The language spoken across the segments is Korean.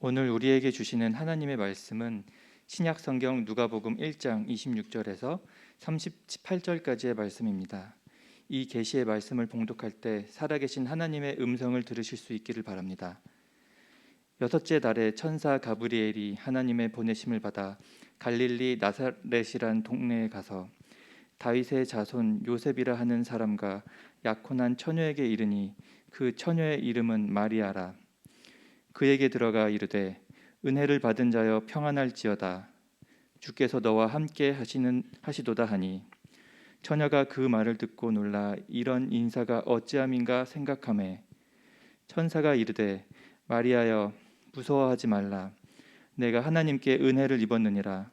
오늘 우리에게 주시는 하나님의 말씀은 신약 성경 누가복음 1장 26절에서 38절까지의 말씀입니다. 이 계시의 말씀을 봉독할 때 살아계신 하나님의 음성을 들으실 수 있기를 바랍니다. 여섯째 달에 천사 가브리엘이 하나님의 보내심을 받아 갈릴리 나사렛이란 동네에 가서 다윗의 자손 요셉이라 하는 사람과 약혼한 처녀에게 이르니 그 처녀의 이름은 마리아라. 그에게 들어가 이르되 은혜를 받은 자여 평안할지어다. 주께서 너와 함께 하시도다 하니 처녀가 그 말을 듣고 놀라 이런 인사가 어찌함인가 생각하매 천사가 이르되 마리아여 무서워하지 말라. 내가 하나님께 은혜를 입었느니라.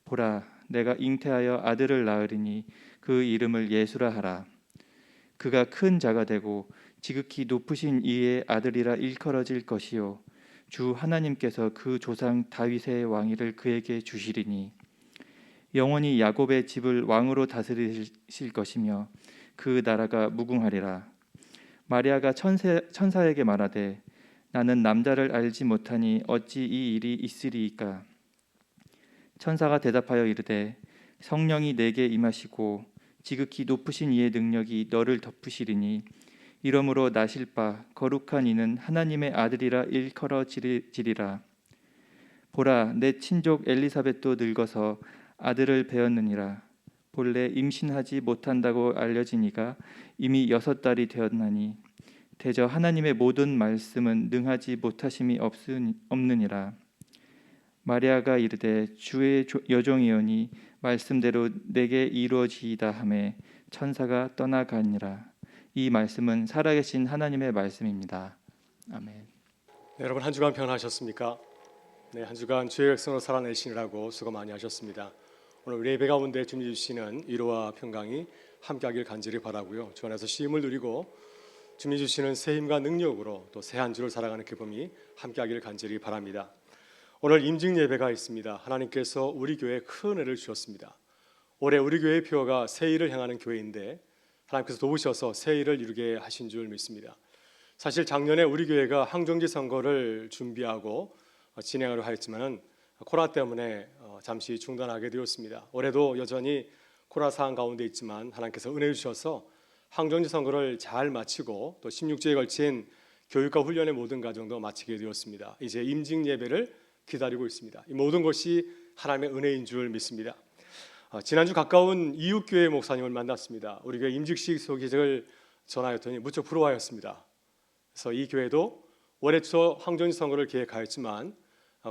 보라 내가 잉태하여 아들을 낳으리니 그 이름을 예수라 하라. 그가 큰 자가 되고 지극히 높으신 이의 아들이라 일컬어질 것이요 주 하나님께서 그 조상 다윗의 왕위를 그에게 주시리니 영원히 야곱의 집을 왕으로 다스리실 것이며 그 나라가 무궁하리라. 마리아가 천사에게 말하되 나는 남자를 알지 못하니 어찌 이 일이 있으리이까. 천사가 대답하여 이르되 성령이 내게 임하시고 지극히 높으신 이의 능력이 너를 덮으시리니 이러므로 나실 바 거룩한 이는 하나님의 아들이라 일컬어지리라. 보라 내 친족 엘리사벳도 늙어서 아들을 배었느니라. 본래 임신하지 못한다고 알려지니가 이미 6달이 되었나니 대저 하나님의 모든 말씀은 능하지 못하심이 없느니라. 마리아가 이르되 주의 여종이오니 말씀대로 내게 이루어지이다 하매 천사가 떠나가니라. 이 말씀은 살아계신 하나님의 말씀입니다. 아멘. 네, 여러분 한 주간 평안하셨습니까? 네, 한 주간 주의 백성으로 살아내시느라고 수고 많이 하셨습니다. 오늘 우리 예배 가운데 주님 주시는 위로와 평강이 함께하길 간절히 바라고요. 주 안에서 쉼을 누리고 주님 주시는 새 힘과 능력으로 또 새 한 주를 살아가는 기쁨이 함께하길 간절히 바랍니다. 오늘 임직 예배가 있습니다. 하나님께서 우리 교회에 큰 은혜를 주셨습니다. 올해 우리 교회의 표가 새 일을 향하는 교회인데 하나님께서 도우셔서 새 일을 이루게 하신 줄 믿습니다. 사실 작년에 우리 교회가 항정지 선거를 준비하고 진행하려 하였지만은 코로나 때문에 잠시 중단하게 되었습니다. 올해도 여전히 코로나 상황 가운데 있지만 하나님께서 은혜 주셔서 항정지 선거를 잘 마치고 또 16주에 걸친 교육과 훈련의 모든 과정도 마치게 되었습니다. 이제 임직 예배를 기다리고 있습니다. 이 모든 것이 하나님의 은혜인 줄 믿습니다. 지난주 가까운 이웃교회 목사님을 만났습니다. 우리 교회 임직식 소식을 전하였더니 무척 부러워하였습니다. 그래서 이 교회도 올해 초 항정지 선거를 계획하였지만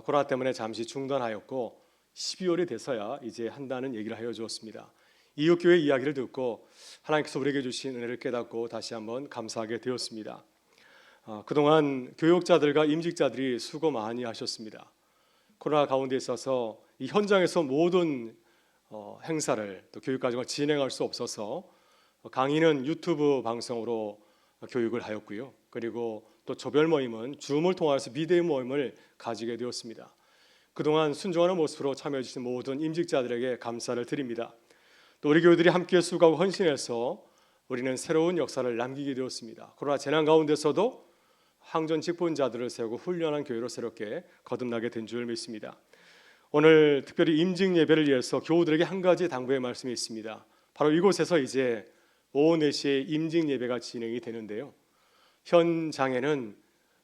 코로나 때문에 잠시 중단하였고 12월이 돼서야 이제 한다는 얘기를 하여 주었습니다. 이웃교회 이야기를 듣고 하나님께서 우리에게 주신 은혜를 깨닫고 다시 한번 감사하게 되었습니다. 그동안 교육자들과 임직자들이 수고 많이 하셨습니다. 코로나 가운데 있어서 이 현장에서 모든 행사를 또 교육 과정을 진행할 수 없어서 강의는 유튜브 방송으로 교육을 하였고요. 그리고 또 조별 모임은 줌을 통해서 비대오 모임을 가지게 되었습니다. 그동안 순종하는 모습으로 참여해 주신 모든 임직자들에게 감사를 드립니다. 또 우리 교회들이 함께 수고하고 헌신해서 우리는 새로운 역사를 남기게 되었습니다. 코로나 재난 가운데서도 항전 직분자들을 세우고 훈련한 교회로 새롭게 거듭나게 된 줄 믿습니다. 오늘 특별히 임직 예배를 위해서 교우들에게 한 가지 당부의 말씀이 있습니다. 바로 이곳에서 이제 오후 4시에 임직 예배가 진행이 되는데요. 현장에는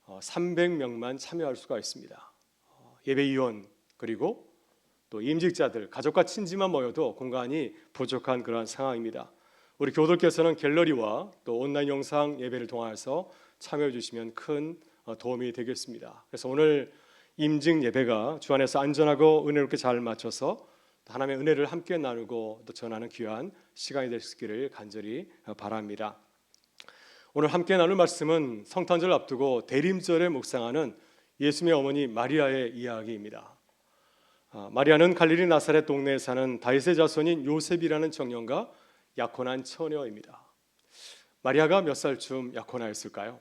300명만 참여할 수가 있습니다. 예배위원 그리고 또 임직자들, 가족과 친지만 모여도 공간이 부족한 그러한 상황입니다. 우리 교우들께서는 갤러리와 또 온라인 영상 예배를 통해서 참여해 주시면 큰 도움이 되겠습니다. 그래서 오늘 임직 예배가 주 안에서 안전하고 은혜롭게 잘 마쳐서 하나님의 은혜를 함께 나누고 또 전하는 귀한 시간이 되시기를 간절히 바랍니다. 오늘 함께 나눌 말씀은 성탄절 앞두고 대림절에 묵상하는 예수님의 어머니 마리아의 이야기입니다. 마리아는 갈릴리 나사렛 동네에 사는 다윗의 자손인 요셉이라는 청년과 약혼한 처녀입니다. 마리아가 몇 살쯤 약혼하였을까요?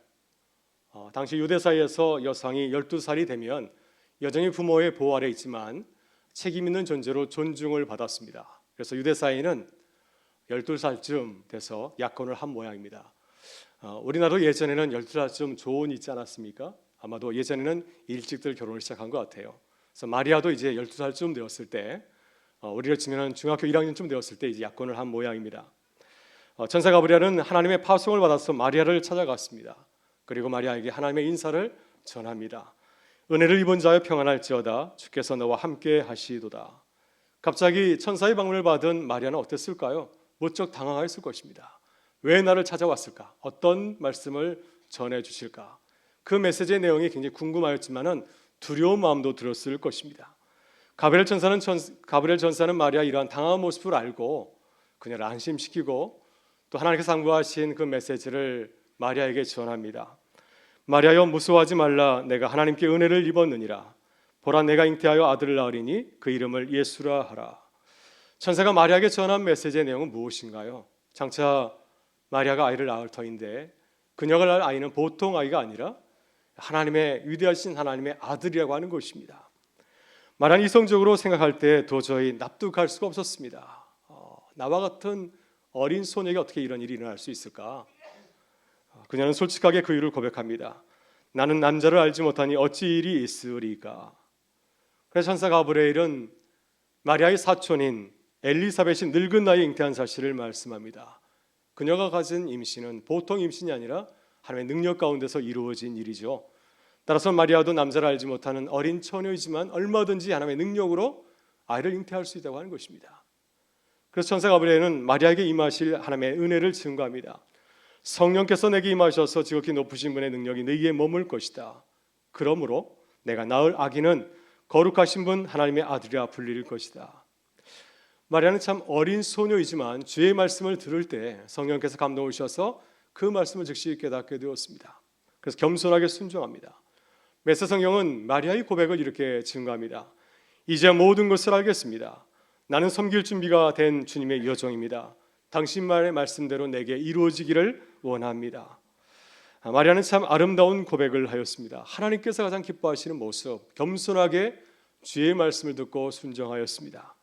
당시 유대 사이에서 여성이 12살이 되면 여전히 부모의 보호 아래 있지만 책임 있는 존재로 존중을 받았습니다. 그래서 유대 사이는 12살쯤 돼서 약혼을 한 모양입니다. 우리나라도 예전에는 12살쯤 조언이 있지 않았습니까? 아마도 예전에는 일찍들 결혼을 시작한 것 같아요. 그래서 마리아도 이제 12살쯤 되었을 때, 우리로 치면 중학교 1학년쯤 되었을 때 이제 약혼을 한 모양입니다. 천사 가브리엘은 하나님의 파송을 받아서 마리아를 찾아갔습니다. 그리고 마리아에게 하나님의 인사를 전합니다. 은혜를 입은 자여 평안할지어다, 주께서 너와 함께 하시도다. 갑자기 천사의 방문을 받은 마리아는 어땠을까요? 무척 당황했을 것입니다. 왜 나를 찾아왔을까? 어떤 말씀을 전해주실까? 그 메시지의 내용이 굉장히 궁금하였지만은 두려운 마음도 들었을 것입니다. 가브리엘 전사는 마리아의 이러한 당황한 모습을 알고 그녀를 안심시키고 또 하나님께서 상부하신 그 메시지를 마리아에게 전합니다. 마리아여, 무서워하지 말라. 내가 하나님께 은혜를 입었느니라. 보라, 내가 잉태하여 아들을 낳으리니 그 이름을 예수라 하라. 천사가 마리아에게 전한 메시지의 내용은 무엇인가요? 장차 마리아가 아이를 낳을 터인데 그녀가 낳을 아이는 보통 아이가 아니라 하나님의 위대하신 하나님의 아들이라고 하는 것입니다. 마리아는 이성적으로 생각할 때 도저히 납득할 수가 없었습니다. 나와 같은 어린 소녀에게 어떻게 이런 일이 일어날 수 있을까? 그녀는 솔직하게 그 이유를 고백합니다. 나는 남자를 알지 못하니 어찌 일이 있으리까? 그래서 천사 가브리엘은 마리아의 사촌인 엘리사벳이 늙은 나이에 잉태한 사실을 말씀합니다. 그녀가 가진 임신은 보통 임신이 아니라 하나님의 능력 가운데서 이루어진 일이죠. 따라서 마리아도 남자를 알지 못하는 어린 처녀이지만 얼마든지 하나님의 능력으로 아이를 잉태할 수 있다고 하는 것입니다. 그래서 천사 가브리엘은 마리아에게 임하실 하나님의 은혜를 증거합니다. 성령께서 내게 임하셔서 지극히 높으신 분의 능력이 너희에 머물 것이다. 그러므로 내가 낳을 아기는 거룩하신 분 하나님의 아들이라 불릴 것이다. 마리아는 참 어린 소녀이지만 주의 말씀을 들을 때 성령께서 감동을 주셔서 그 말씀을 즉시 깨닫게 되었습니다. 그래서 겸손하게 순종합니다. 메세 성경은 마리아의 고백을 이렇게 증거합니다. 이제 모든 것을 알겠습니다. 나는 섬길 준비가 된 주님의 여종입니다. 당신만의 말씀대로 내게 이루어지기를 원합니다. 마리아는 참 아름다운 고백을 하였습니다. 하나님께서 가장 기뻐하시는 모습, 겸손하게 주의 말씀을 듣고 순종하였습니다.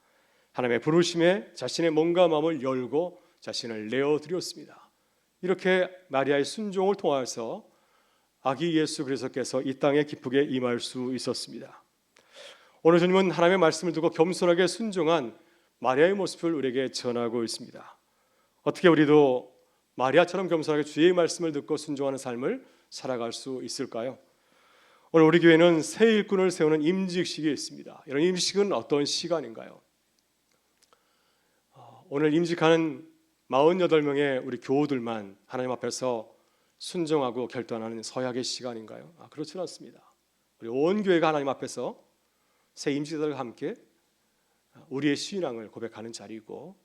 하나님의 부르심에 자신의 몸과 마음을 열고 자신을 내어드렸습니다. 이렇게 마리아의 순종을 통하여서 아기 예수 그리스도께서 이 땅에 기쁘게 임할 수 있었습니다. 오늘 주님은 하나님의 말씀을 듣고 겸손하게 순종한 마리아의 모습을 우리에게 전하고 있습니다. 어떻게 우리도 마리아처럼 겸손하게 주의 말씀을 듣고 순종하는 삶을 살아갈 수 있을까요? 오늘 우리 교회는 새 일꾼을 세우는 임직식이 있습니다. 이런 임직식은 어떤 시간인가요? 오늘 임직하는 48명의 우리 교우들만 하나님 앞에서 순종하고 결단하는 서약의 시간인가요? 그렇지는 않습니다. 우리 온 교회가 하나님 앞에서 새 임직자들과 함께 우리의 신앙을 고백하는 자리이고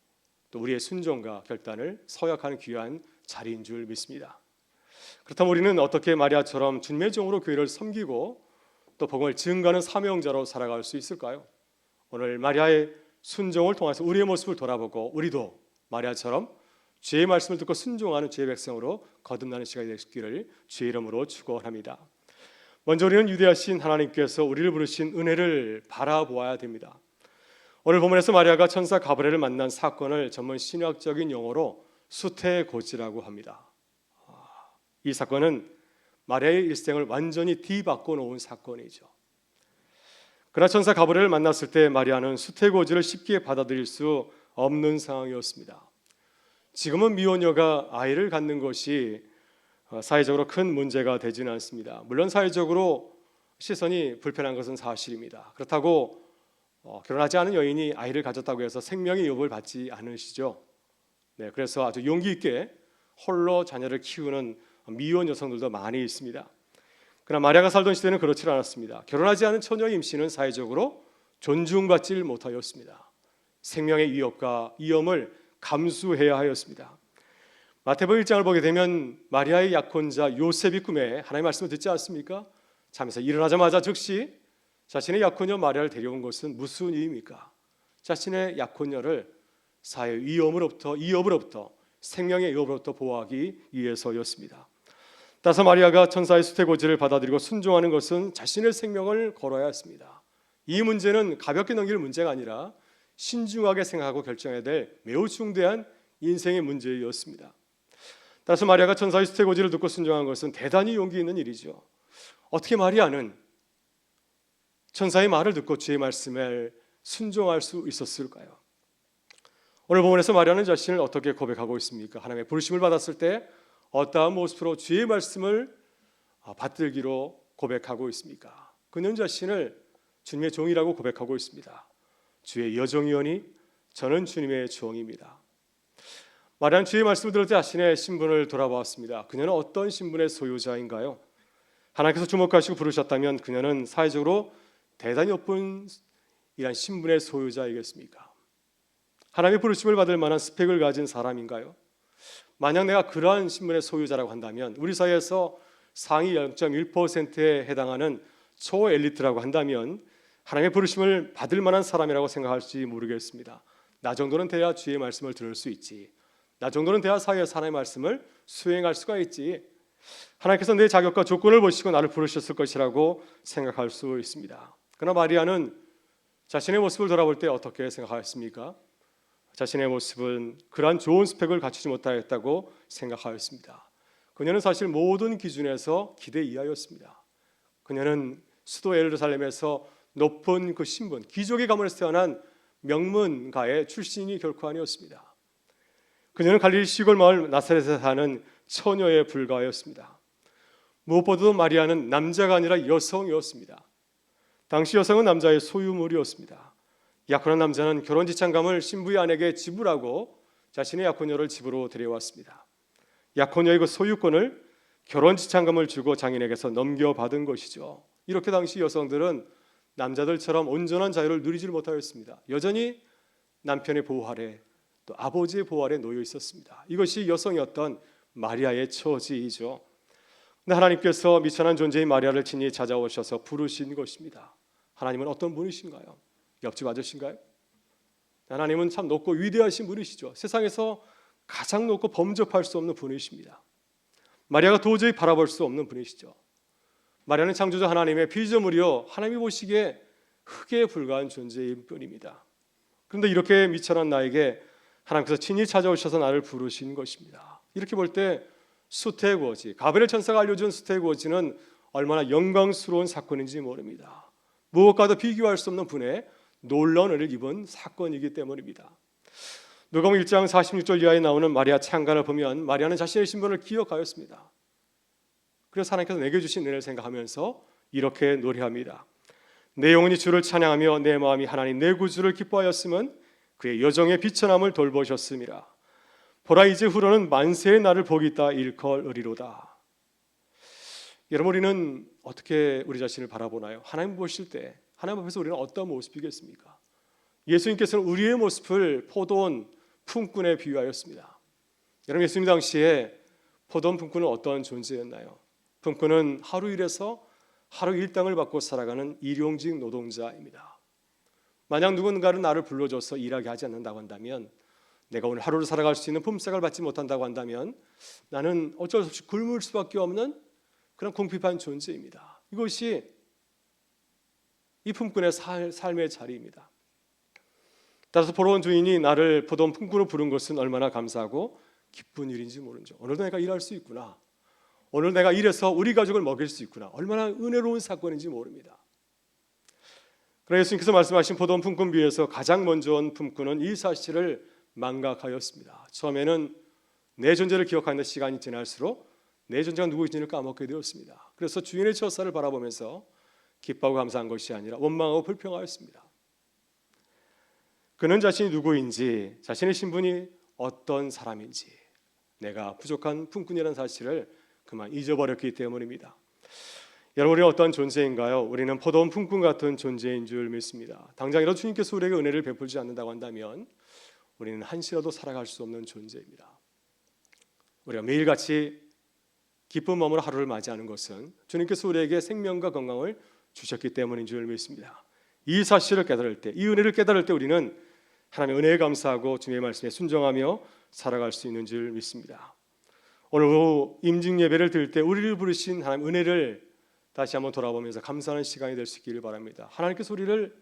또 우리의 순종과 결단을 서약하는 귀한 자리인 줄 믿습니다. 그렇다면 우리는 어떻게 마리아처럼 주님의 종으로 교회를 섬기고 또 복음을 증거하는 사명자로 살아갈 수 있을까요? 오늘 마리아의 순종을 통해서 우리의 모습을 돌아보고 우리도 마리아처럼 주의 말씀을 듣고 순종하는 주의 백성으로 거듭나는 시간이 되시기를 주의 이름으로 축원합니다. 먼저 우리는 위대하신 하나님께서 우리를 부르신 은혜를 바라보아야 됩니다. 오늘 본문에서 마리아가 천사 가브리엘을 만난 사건을 전문 신학적인 용어로 수태고지라고 합니다. 이 사건은 마리아의 일생을 완전히 뒤바꿔 놓은 사건이죠. 그러나 천사 가브리엘을 만났을 때 마리아는 수태고지를 쉽게 받아들일 수 없는 상황이었습니다. 지금은 미혼녀가 아이를 갖는 것이 사회적으로 큰 문제가 되지는 않습니다. 물론 사회적으로 시선이 불편한 것은 사실입니다. 그렇다고 결혼하지 않은 여인이 아이를 가졌다고 해서 생명의 위협을 받지 않으시죠. 그래서 아주 용기 있게 홀로 자녀를 키우는 미혼 여성들도 많이 있습니다. 그러나 마리아가 살던 시대는 그렇지 않았습니다. 결혼하지 않은 처녀의 임신은 사회적으로 존중받지 못하였습니다. 생명의 위협과 위험을 감수해야 하였습니다. 마태복음 1장을 보게 되면 마리아의 약혼자 요셉이 꿈에 하나님의 말씀을 듣지 않습니까? 잠에서 일어나자마자 즉시 자신의 약혼녀 마리아를 데려온 것은 무슨 의미입니까? 자신의 약혼녀를 사회의 위협으로부터 생명의 위협으로부터 보호하기 위해서였습니다. 따라서 마리아가 천사의 수태고지를 받아들이고 순종하는 것은 자신의 생명을 걸어야 했습니다. 이 문제는 가볍게 넘길 문제가 아니라 신중하게 생각하고 결정해야 될 매우 중대한 인생의 문제였습니다. 따라서 마리아가 천사의 수태고지를 듣고 순종한 것은 대단히 용기 있는 일이죠. 어떻게 마리아는 천사의 말을 듣고 주의 말씀을 순종할 수 있었을까요? 오늘 본문에서 마리아는 자신을 어떻게 고백하고 있습니까? 하나님의 부르심을 받았을 때 어떠한 모습으로 주의 말씀을 받들기로 고백하고 있습니까? 그는 자신을 주님의 종이라고 고백하고 있습니다. 주의 여종이오니 저는 주님의 종입니다. 마리아는 주의 말씀을 들을 때 자신의 신분을 돌아보았습니다. 그녀는 어떤 신분의 소유자인가요? 하나님께서 주목하시고 부르셨다면 그녀는 사회적으로 대단히 높은 이런 신분의 소유자이겠습니까? 하나님의 부르심을 받을 만한 스펙을 가진 사람인가요? 만약 내가 그러한 신분의 소유자라고 한다면 우리 사회에서 상위 0.1%에 해당하는 초엘리트라고 한다면 하나님의 부르심을 받을 만한 사람이라고 생각할지 모르겠습니다. 나 정도는 돼야 주의 말씀을 들을 수 있지. 나 정도는 돼야 사회에서 하나님의 말씀을 수행할 수가 있지. 하나님께서 내 자격과 조건을 보시고 나를 부르셨을 것이라고 생각할 수 있습니다. 그러나 마리아는 자신의 모습을 돌아볼 때 어떻게 생각하였습니까? 자신의 모습은 그러한 좋은 스펙을 갖추지 못하였다고 생각하였습니다. 그녀는 사실 모든 기준에서 기대 이하였습니다. 그녀는 수도 예루살렘에서 높은 그 신분, 귀족의 가문에서 태어난 명문가의 출신이 결코 아니었습니다. 그녀는 갈릴리 시골 마을 나사렛에 사는 처녀에 불과하였습니다. 무엇보다도 마리아는 남자가 아니라 여성이었습니다. 당시 여성은 남자의 소유물이었습니다. 약혼한 남자는 결혼 지참금을 신부의 아내에게 지불하고 자신의 약혼녀를 집으로 데려왔습니다. 약혼녀의 그 소유권을 결혼 지참금을 주고 장인에게서 넘겨받은 것이죠. 이렇게 당시 여성들은 남자들처럼 온전한 자유를 누리지 못하였습니다. 여전히 남편의 보호 아래 또 아버지의 보호 아래 놓여 있었습니다. 이것이 여성이었던 마리아의 처지이죠. 근데 하나님께서 미천한 존재인 마리아를 친히 찾아오셔서 부르신 것입니다. 하나님은 어떤 분이신가요? 옆집 아저씨인가요? 하나님은 참 높고 위대하신 분이시죠. 세상에서 가장 높고 범접할 수 없는 분이십니다. 마리아가 도저히 바라볼 수 없는 분이시죠. 마리아는 창조자 하나님의 피조물이요 하나님이 보시기에 흙에 불과한 존재일 뿐입니다. 그런데 이렇게 미천한 나에게 하나님께서 친히 찾아오셔서 나를 부르신 것입니다. 이렇게 볼 때 수태고지, 가브리엘 천사가 알려준 수태고지는 얼마나 영광스러운 사건인지 모릅니다. 무엇과도 비교할 수 없는 분의 놀라운 은혜를 입은 사건이기 때문입니다. 누가복음 1장 46절 이하에 나오는 마리아 찬가를 보면 마리아는 자신의 신분을 기억하였습니다. 그래서 하나님께서 내게 주신 은혜를 생각하면서 이렇게 노래합니다. 내 영혼이 주를 찬양하며 내 마음이 하나님 내 구주를 기뻐하였음은 그의 여정의 비천함을 돌보셨음이라. 보라 이제 후로는 만세의 날을 보기다 일컬으리로다. 여러분 우리는 어떻게 우리 자신을 바라보나요? 하나님 보실 때 하나님 앞에서 우리는 어떤 모습이겠습니까? 예수님께서는 우리의 모습을 포도원 품꾼에 비유하였습니다. 여러분 예수님 당시에 포도원 품꾼은 어떤 존재였나요? 품꾼은 하루 일해서 하루 일당을 받고 살아가는 일용직 노동자입니다. 만약 누군가는 나를 불러줘서 일하게 하지 않는다고 한다면, 내가 오늘 하루를 살아갈 수 있는 품삯을 받지 못한다고 한다면 나는 어쩔 수 없이 굶을 수밖에 없는 그런 궁핍한 존재입니다. 이것이 이 품꾼의 삶의 자리입니다. 따라서 포도원 주인이 나를 포도원 품꾼으로 부른 것은 얼마나 감사하고 기쁜 일인지 모르죠. 오늘도 내가 일할 수 있구나. 오늘 내가 일해서 우리 가족을 먹일 수 있구나. 얼마나 은혜로운 사건인지 모릅니다. 그러나 예수님께서 말씀하신 포도원 품꾼 비유에서 가장 먼저 온 품꾼은 이 사실을 망각하였습니다. 처음에는 내 존재를 기억하는데 시간이 지날수록 내 존재가 누구인지를 까먹게 되었습니다. 그래서 주인의 처사를 바라보면서 기뻐하고 감사한 것이 아니라 원망하고 불평하였습니다. 그는 자신이 누구인지, 자신의 신분이 어떤 사람인지, 내가 부족한 품꾼이라는 사실을 그만 잊어버렸기 때문입니다. 여러분 우리는 어떤 존재인가요? 우리는 포도원 품꾼 같은 존재인 줄 믿습니다. 당장이라도 주님께서 우리에게 은혜를 베풀지 않는다고 한다면 우리는 한시라도 살아갈 수 없는 존재입니다. 우리가 매일같이 기쁜 마음으로 하루를 맞이하는 것은 주님께서 우리에게 생명과 건강을 주셨기 때문인 줄 믿습니다. 이 사실을 깨달을 때, 이 은혜를 깨달을 때 우리는 하나님의 은혜에 감사하고 주님의 말씀에 순종하며 살아갈 수 있는 줄 믿습니다. 오늘 오후 임직 예배를 드릴 때 우리를 부르신 하나님 은혜를 다시 한번 돌아보면서 감사하는 시간이 될 수 있기를 바랍니다. 하나님께서 우리를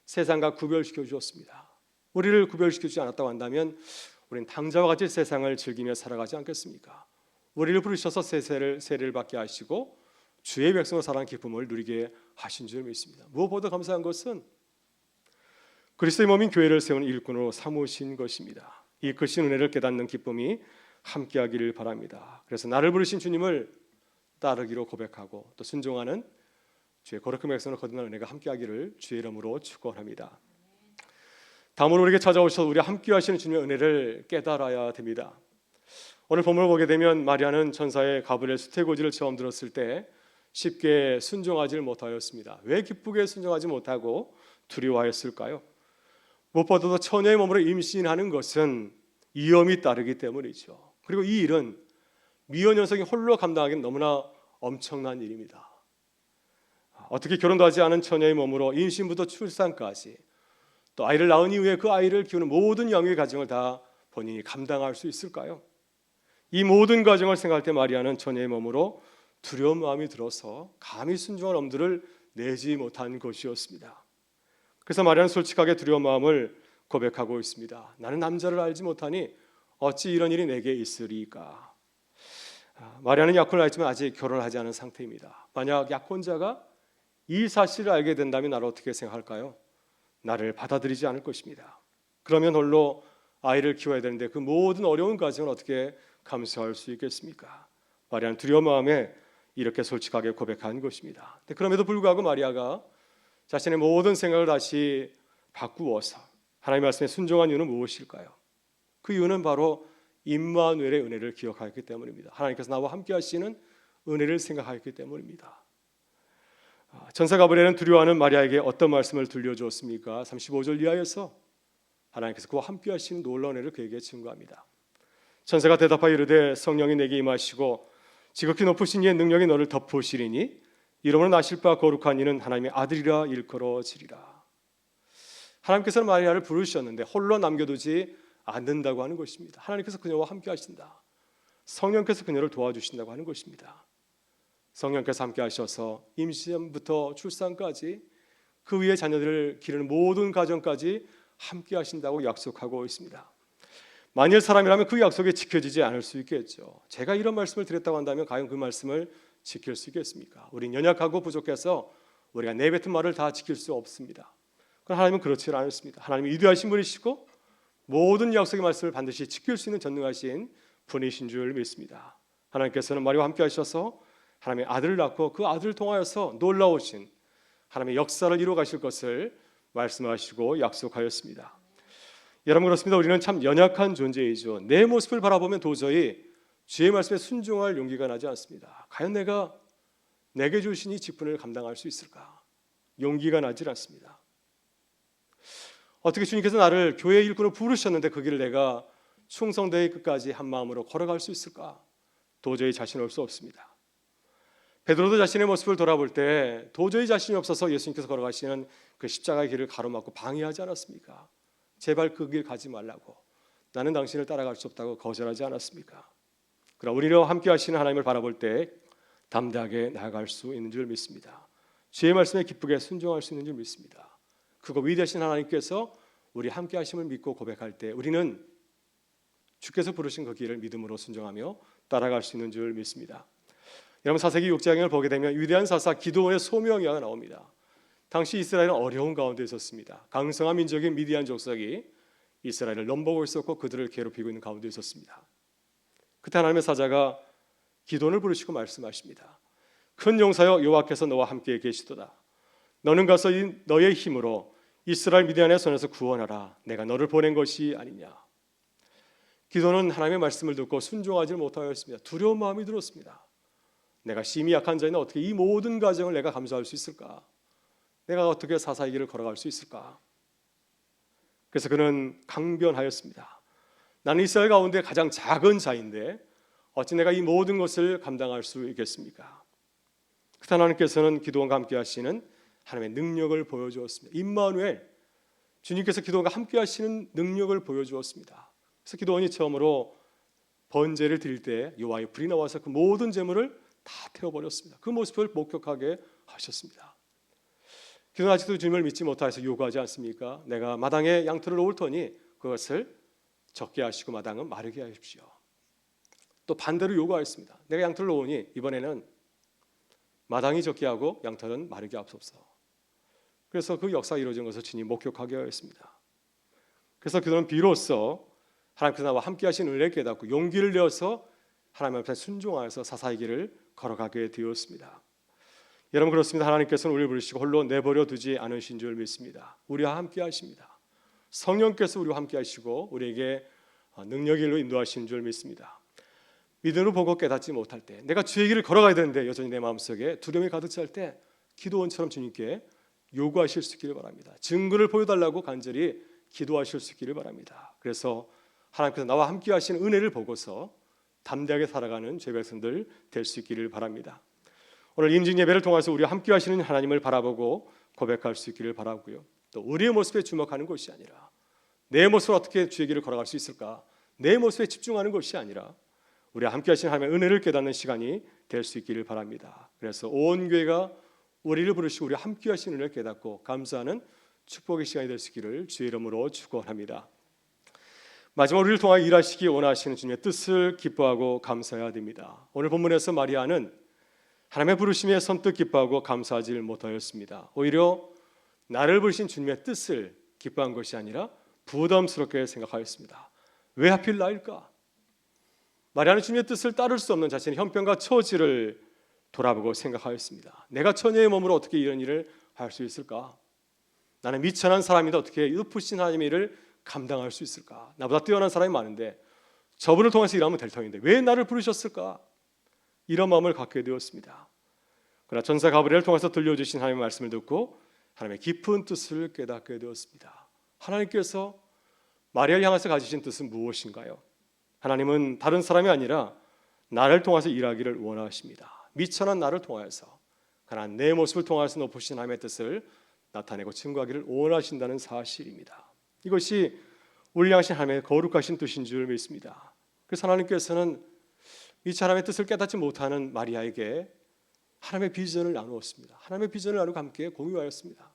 세상과 구별시켜 주셨습니다. 우리를 구별시켜 주지 않았다고 한다면 우리는 당자와 같이 세상을 즐기며 살아가지 않겠습니까? 우리를 부르셔서 세례를 받게 하시고 주의 백성으로 살아가는 기쁨을 누리게 하신 줄 믿습니다. 무엇보다 감사한 것은 그리스도의 몸인 교회를 세우는 일꾼으로 삼으신 것입니다. 이 크신 은혜를 깨닫는 기쁨이 함께하기를 바랍니다. 그래서 나를 부르신 주님을 따르기로 고백하고 또 순종하는 주의 거룩한 백성으로 거듭난 은혜가 함께하기를 주의 이름으로 축원합니다. 다음으로 우리에게 찾아오셔서 우리 함께 하시는 주님의 은혜를 깨달아야 됩니다. 오늘 본문을 보게 되면 마리아는 천사의 가브리엘 수태고지를 처음 들었을 때 쉽게 순종하지 못하였습니다. 왜 기쁘게 순종하지 못하고 두려워하였을까요? 무엇보다도 처녀의 몸으로 임신하는 것은 위험이 따르기 때문이죠. 그리고 이 일은 미혼 여성이 홀로 감당하기는 너무나 엄청난 일입니다. 어떻게 결혼도 하지 않은 처녀의 몸으로 임신부터 출산까지 또 아이를 낳은 이후에 그 아이를 키우는 모든 양육의 과정을 다 본인이 감당할 수 있을까요? 이 모든 과정을 생각할 때 마리아는 처녀의 몸으로 두려운 마음이 들어서 감히 순종할 엄두를 내지 못한 것이었습니다. 그래서 마리아는 솔직하게 두려운 마음을 고백하고 있습니다. 나는 남자를 알지 못하니 어찌 이런 일이 내게 있으리까? 마리아는 약혼을 했지만 아직 결혼을 하지 않은 상태입니다. 만약 약혼자가 이 사실을 알게 된다면 나를 어떻게 생각할까요? 나를 받아들이지 않을 것입니다. 그러면 홀로 아이를 키워야 되는데 그 모든 어려운 과정을 어떻게 감수할 수 있겠습니까? 마리아는 두려운 마음에 이렇게 솔직하게 고백한 것입니다. 그럼에도 불구하고 마리아가 자신의 모든 생각을 다시 바꾸어서 하나님의 말씀에 순종한 이유는 무엇일까요? 그 이유는 바로 임마누엘의 은혜를 기억하였기 때문입니다. 하나님께서 나와 함께 하시는 은혜를 생각하였기 때문입니다. 천사 가브리엘은 두려워하는 마리아에게 어떤 말씀을 들려주었습니까? 35절 이하에서 하나님께서 그와 함께 하시는 놀라운 은혜를 그에게 증거합니다. 천사가 대답하여 이르되 성령이 내게 임하시고 지극히 높으신 이의 능력이 너를 덮으시리니 이름으로 나실 바 거룩한 이는 하나님의 아들이라 일컬어지리라. 하나님께서는 마리아를 부르셨는데 홀로 남겨두지 않는다고 하는 것입니다. 하나님께서 그녀와 함께 하신다. 성령께서 그녀를 도와주신다고 하는 것입니다. 성령께서 함께 하셔서 임신부터 출산까지 그 위에 자녀들을 기르는 모든 과정까지 함께 하신다고 약속하고 있습니다. 만일 사람이라면 그 약속이 지켜지지 않을 수 있겠죠. 제가 이런 말씀을 드렸다고 한다면 과연 그 말씀을 지킬 수 있겠습니까? 우린 연약하고 부족해서 우리가 내뱉은 말을 다 지킬 수 없습니다. 그러나 하나님은 그렇지 않습니다. 하나님이 위대하신 분이시고 모든 약속의 말씀을 반드시 지킬 수 있는 전능하신 분이신 줄 믿습니다. 하나님께서는 마리아와 함께 하셔서 하나님의 아들을 낳고 그 아들을 통하여서 놀라우신 하나님의 역사를 이루어 가실 것을 말씀하시고 약속하였습니다. 여러분 그렇습니다. 우리는 참 연약한 존재이죠. 내 모습을 바라보면 도저히 주의 말씀에 순종할 용기가 나지 않습니다. 과연 내게 주신 이 직분을 감당할 수 있을까? 용기가 나질 않습니다. 어떻게 주님께서 나를 교회 일꾼으로 부르셨는데 그 길을 내가 충성되이 끝까지 한 마음으로 걸어갈 수 있을까? 도저히 자신 올 수 없습니다. 베드로도 자신의 모습을 돌아볼 때 도저히 자신이 없어서 예수님께서 걸어가시는 그 십자가의 길을 가로막고 방해하지 않았습니까? 제발 그 길 가지 말라고, 나는 당신을 따라갈 수 없다고 거절하지 않았습니까? 그러나 우리와 함께 하시는 하나님을 바라볼 때 담대하게 나아갈 수 있는 줄 믿습니다. 주의 말씀에 기쁘게 순종할 수 있는 줄 믿습니다. 그거 위대하신 하나님께서 우리 함께 하심을 믿고 고백할 때 우리는 주께서 부르신 그 길을 믿음으로 순종하며 따라갈 수 있는 줄 믿습니다. 여러분 사세기 6장을 보게 되면 위대한 사사 기드온의 소명이가 나옵니다. 당시 이스라엘은 어려운 가운데 있었습니다. 강성한 민족인 미디안 족속이 이스라엘을 넘보고 있었고 그들을 괴롭히고 있는 가운데 있었습니다. 그때 하나님의 사자가 기드온을 부르시고 말씀하십니다. 큰 용사여 여호와께서 너와 함께 계시도다. 너는 가서 너의 힘으로 이스라엘 미디안의 손에서 구원하라. 내가 너를 보낸 것이 아니냐. 기드온은 하나님의 말씀을 듣고 순종하지 못하였습니다. 두려운 마음이 들었습니다. 내가 심히 약한 자인데 어떻게 이 모든 과정을 내가 감수할 수 있을까? 내가 어떻게 사사의 길을 걸어갈 수 있을까? 그래서 그는 강변하였습니다. 나는 이스라엘 가운데 가장 작은 자인데 어찌 내가 이 모든 것을 감당할 수 있겠습니까? 그때 하나님께서는 기드온과 함께 하시는 하나님의 능력을 보여주었습니다. 임마누엘, 주님께서 기드온과 함께 하시는 능력을 보여주었습니다. 그래서 기드온이 처음으로 번제를 드릴 때 여호와의 불이 나와서 그 모든 제물을 다 태워버렸습니다. 그 모습을 목격하게 하셨습니다. 기도는 아직도 주님을 믿지 못해서 요구하지 않습니까? 내가 마당에 양털을 놓을 터니 그것을 적게 하시고 마당은 마르게 하십시오. 또 반대로 요구하였습니다. 내가 양털을 놓으니 이번에는 마당이 적게 하고 양털은 마르게 하옵소서. 그래서 그 역사가 이루어진 것을 주님 목격하게 하였습니다. 그래서 그들은 비로소 하나님께서 나와 함께 하신 은혜를 깨닫고 용기를 내어서 하나님 앞에 순종하여서 사사의 길을 걸어가게 되었습니다. 여러분, 그렇습니다. 하나님께서는 우리를 부르시고 홀로 내버려 두지 않으신 줄 믿습니다. 우리와 함께 하십니다. 성령께서 우리와 함께 하시고 우리에게 능력의 길로 인도하시는 줄 믿습니다. 믿음으로 보고 깨닫지 못할 때, 내가 주의 길을 걸어가야 되는데 여전히 내 마음속에 두려움이 가득 찰 때 기도원처럼 주님께 요구하실 수 있기를 바랍니다. 증거를 보여달라고 간절히 기도하실 수 있기를 바랍니다. 그래서 하나님께서 나와 함께 하시는 은혜를 보고서 담대하게 살아가는 죄 백성들 될 수 있기를 바랍니다. 오늘 임직 예배를 통해서 우리와 함께 하시는 하나님을 바라보고 고백할 수 있기를 바라고요. 또 우리의 모습에 주목하는 것이 아니라 내 모습을 어떻게 주의 길을 걸어갈 수 있을까, 내 모습에 집중하는 것이 아니라 우리와 함께 하시는 하나님의 은혜를 깨닫는 시간이 될 수 있기를 바랍니다. 그래서 온 교회가 우리를 부르시고 우리와 함께 하시는 은혜를 깨닫고 감사하는 축복의 시간이 될 수 있기를 주의 이름으로 축원합니다. 마지막 우리를 통하여 일하시기 원하시는 주님의 뜻을 기뻐하고 감사해야 됩니다. 오늘 본문에서 마리아는 하나님의 부르심에 선뜻 기뻐하고 감사하지 못하였습니다. 오히려 나를 부르신 주님의 뜻을 기뻐한 것이 아니라 부담스럽게 생각하였습니다. 왜 하필 나일까? 마리아는 주님의 뜻을 따를 수 없는 자신의 형편과 처지를 돌아보고 생각하였습니다. 내가 처녀의 몸으로 어떻게 이런 일을 할 수 있을까? 나는 미천한 사람인데 어떻게 높으신 하나님의 일을 감당할 수 있을까? 나보다 뛰어난 사람이 많은데 저분을 통해서 일하면 될 터인데 왜 나를 부르셨을까? 이런 마음을 갖게 되었습니다. 그러나 전사 가브리엘을 통해서 들려주신 하나님의 말씀을 듣고 하나님의 깊은 뜻을 깨닫게 되었습니다. 하나님께서 마리아를 향해서 가지신 뜻은 무엇인가요? 하나님은 다른 사람이 아니라 나를 통해서 일하기를 원하십니다. 미천한 나를 통하여서 가난 내 모습을 통해서 높으신 하나님의 뜻을 나타내고 증거하기를 원하신다는 사실입니다. 이것이 우리 향하신 하나님의 거룩하신 뜻인 줄 믿습니다. 그래서 하나님께서는 이 사람의 뜻을 깨닫지 못하는 마리아에게 하나님의 비전을 나누었습니다. 하나님의 비전을 나누고 함께 공유하였습니다.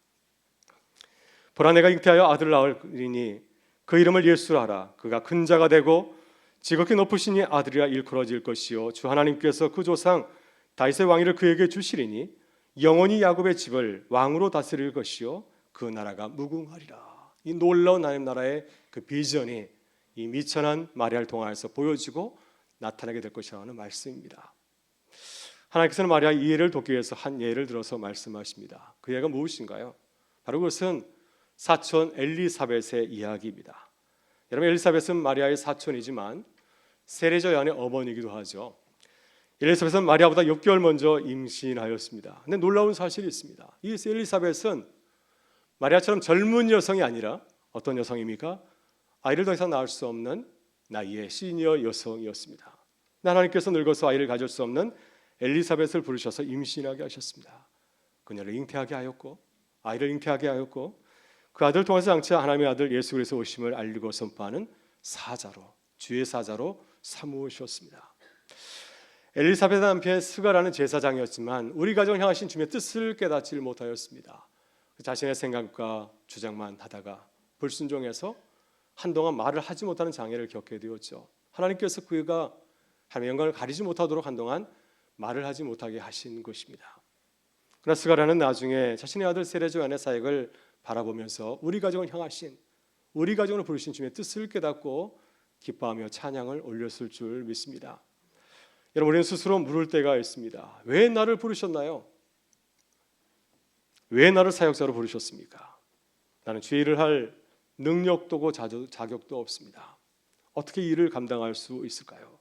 보라, 내가 잉태하여 아들을 낳으리니 그 이름을 예수라 하라. 그가 큰 자가 되고 지극히 높으시니 아들이라 일컬어질 것이요 주 하나님께서 그 조상 다윗의 왕위를 그에게 주시리니 영원히 야곱의 집을 왕으로 다스릴 것이요 그 나라가 무궁하리라. 이 놀라운 하나님 나라의 그 비전이 이 미천한 마리아를 통하여서 보여지고 나타나게 될 것이라는 말씀입니다. 하나님께서는 마리아의 이해를 돕기 위해서 한 예를 들어서 말씀하십니다. 그 예가 무엇인가요? 바로 그것은 사촌 엘리사벳의 이야기입니다. 여러분, 엘리사벳은 마리아의 사촌이지만 세례자 요한의 어머니이기도 하죠. 엘리사벳은 마리아보다 6개월 먼저 임신하였습니다. 근데 놀라운 사실이 있습니다. 이 엘리사벳은 마리아처럼 젊은 여성이 아니라 어떤 여성입니까? 아이를 더 이상 낳을 수 없는 나이의 시니어 여성이었습니다. 하나님께서 늙어서 아이를 가질 수 없는 엘리사벳을 부르셔서 임신하게 하셨습니다. 그녀를 잉태하게 하였고 아이를 잉태하게 하였고 그 아들을 통해서 장차 하나님의 아들 예수 그리스도 오심을 알리고 선포하는 사자로, 주의 사자로 삼으셨습니다. 엘리사벳 남편 스가라는 제사장이었지만 우리 가정을 향하신 주님의 뜻을 깨닫지 못하였습니다. 자신의 생각과 주장만 하다가 불순종해서 한동안 말을 하지 못하는 장애를 겪게 되었죠. 하나님께서 그가 하나님의 영광을 가리지 못하도록 한동안 말을 하지 못하게 하신 것입니다. 그러나 스가라는 나중에 자신의 아들 세례자 요한의 사역을 바라보면서 우리 가정을 향하신, 우리 가정을 부르신 주님의 뜻을 깨닫고 기뻐하며 찬양을 올렸을 줄 믿습니다. 여러분, 우리는 스스로 물을 때가 있습니다. 왜 나를 부르셨나요? 왜 나를 사역자로 부르셨습니까? 나는 주의 일을 할 능력도 없고 자격도 없습니다. 어떻게 일을 감당할 수 있을까요?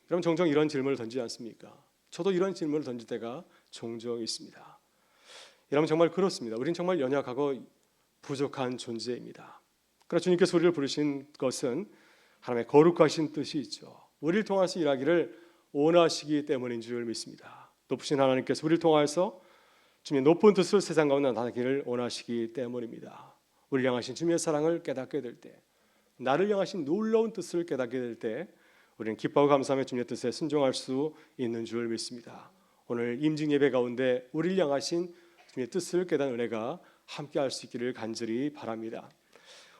여러분, 종종 이런 질문을 던지지 않습니까? 저도 이런 질문을 던질 때가 종종 있습니다. 여러분, 정말 그렇습니다. 우린 정말 연약하고 부족한 존재입니다. 그러나 주님께서 우리를 부르신 것은 하나님의 거룩하신 뜻이 있죠. 우리를 통해서 일하기를 원하시기 때문인 줄 믿습니다. 높으신 하나님께서 우리를 통하여서 주님의 높은 뜻을 세상 가운데 나타내기를 원하시기 때문입니다. 우리를 향하신 주님의 사랑을 깨닫게 될 때, 나를 향하신 놀라운 뜻을 깨닫게 될 때 우리는 기뻐하고 감사하며 주님의 뜻에 순종할 수 있는 줄 믿습니다. 오늘 임직 예배 가운데 우리를 향하신 주님의 뜻을 깨닫는 은혜가 함께할 수 있기를 간절히 바랍니다.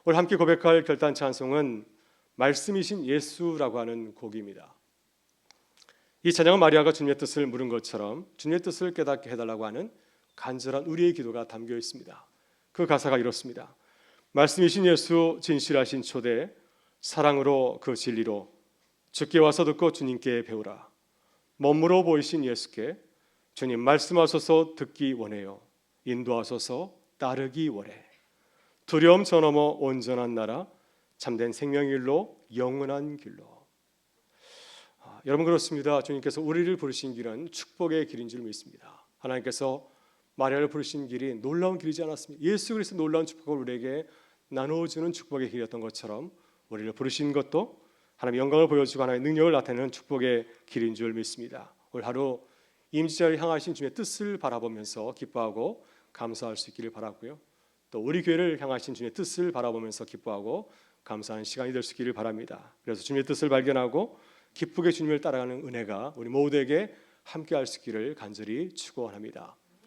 오늘 함께 고백할 결단 찬송은 말씀이신 예수라고 하는 곡입니다. 이 찬양은 마리아가 주님의 뜻을 물은 것처럼 주님의 뜻을 깨닫게 해달라고 하는 간절한 우리의 기도가 담겨 있습니다. 그 가사가 이렇습니다. 말씀이신 예수 진실하신 초대 사랑으로 그 진리로 주께 와서 듣고 주님께 배우라. 머물러 보이신 예수께 주님 말씀하소서 듣기 원해요. 인도하소서 따르기 원해. 두려움 저 넘어 온전한 나라 참된 생명일로 영원한 길로. 여러분 그렇습니다. 주님께서 우리를 부르신 길은 축복의 길인 줄 믿습니다. 하나님께서 마리아를 부르신 길이 놀라운 길이지 않았습니다. 예수 그리스도 놀라운 축복을 우리에게 나누어주는 축복의 길이었던 것처럼 우리를 부르신 것도 하나님의 영광을 보여주고 하나님의 능력을 나타내는 축복의 길인 줄 믿습니다. 오늘 하루 임지자를 향하신 주님의 뜻을 바라보면서 기뻐하고 감사할 수 있기를 바라고요. 또 우리 교회를 향하신 주님의 뜻을 바라보면서 기뻐하고 감사하는 시간이 될 수 있기를 바랍니다. 그래서 주님의 뜻을 발견하고 기쁘게 주님을 따라가는 은혜가 우리 모두에게 함께할 수 있기를 간절히 축원합니다.